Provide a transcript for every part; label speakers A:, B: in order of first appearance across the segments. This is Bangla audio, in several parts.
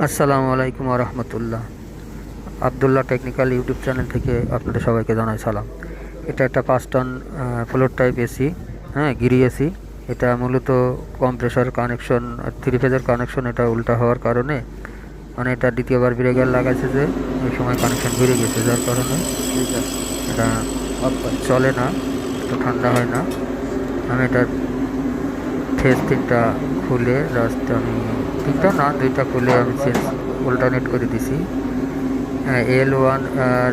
A: আসসালামু আলাইকুম রহমতুল্লাহ। আবদুল্লাহ টেকনিক্যাল ইউটিউব চ্যানেল থেকে আপনাদের সবাইকে জানাই সালাম। এটা একটা 5 টন ফ্লোর টাইপ এসি, হ্যাঁ, গিরি এসি। এটা মূলত কম্প্রেসার কানেকশন, 3 ফেজের কানেকশন। এটা উল্টা হওয়ার কারণে মানে এটা দ্বিতীয়বার ব্রেকার লাগাইছে, যে ওই সময় কানেকশন ঘুরে গেছে, যার কারণে এটা চলে না, তো ঠান্ডা হয় না। আমি এটার ফেজ 3টা খুলে জাস্ট আমি 3টা না 2টা খুলে আমি চেঞ্জ অল্টারনেট করে দিছি। L1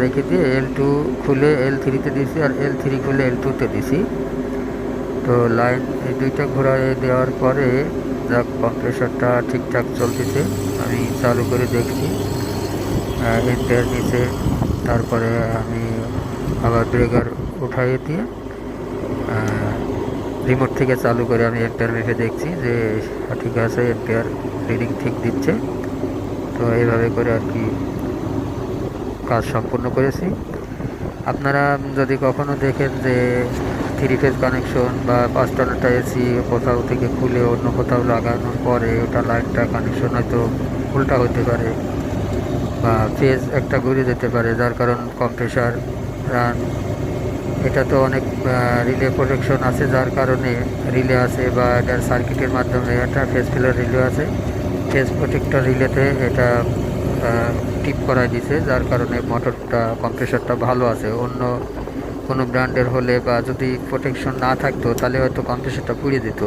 A: রেখে দিয়ে L2 খুলে L3-তে দিয়েছি, আর L3 খুলে L2-তে দিছি। তো লাইন এই 2টা ঘোরায় দেওয়ার পরে যা কম্প্রেসারটা ঠিকঠাক চলতেছে, আমি চালু করে দেখছি এম্পিয়ার নিচে। তারপরে আমি আবার ব্রেকার উঠাইয়ে দিয়ে রিমোট থেকে চালু করে আমি এম্পিয়ার মেপে দেখছি যে ঠিক আছে, এম্পিয়ার রিডিং ঠিক দিচ্ছে। তো এইভাবে করে আর কি কাজ সম্পূর্ণ করেছি। আপনারা যদি কখনো দেখেন যে 3 ফেজ কানেকশন বা 5 টনেরটা এসি কোথাও থেকে খুলে অন্য কোথাও লাগানোর পরে ওটা লাইনটা কানেকশন হয়তো উল্টা হতে পারে, বা ফেজ একটা ঘুরে যেতে পারে, যার কারণ কম্প্রেসার রান। এটা তো অনেক রিলে প্রোটেকশন আছে, যার কারণে রিলে আছে, বা এটার সার্কিটের মাধ্যমে একটা ফেজ ফিলার রিলে আছে। ফেজ প্রোটেক্টর রিলেতে এটা টিপ করাই দিছে, যার কারণে মোটরটা কম্প্রেসারটা ভালো আছে। অন্য কোনো ব্র্যান্ডের হলে বা যদি প্রোটেকশন না থাকতো তাহলে হয়তো কম্প্রেসারটা পুড়িয়ে দিত,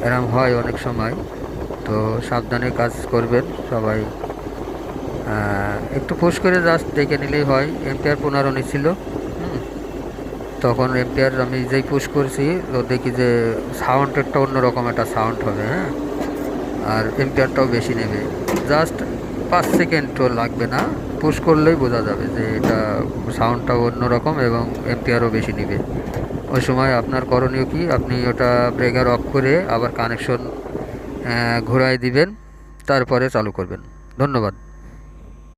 A: এরম হয় অনেক সময়। তো সাবধানে কাজ করবেন সবাই। একটু পুশ করে জাস্ট দেখে নিলেই হয়। এম্পিয়ার 15 নিচ্ছিল, তখন এম্পিয়ার আমি যেই পুশ করছি তো দেখি যে সাউন্ড একটা অন্যরকম একটা সাউন্ড হবে, হ্যাঁ, আর এম্পিয়ারটাও বেশি নেবে। জাস্ট 5 সেকেন্ডও লাগবে না, পুশ করলেই বোঝা যাবে যে এটা সাউন্ডটাও অন্যরকম এবং এম্পিয়ারও বেশি নেবে। ওই সময় আপনার করণীয় কি, আপনি ওটা ব্রেকার অফ করে আবার কানেকশন ঘোরায় দিবেন, তারপরে চালু করবেন। ধন্যবাদ।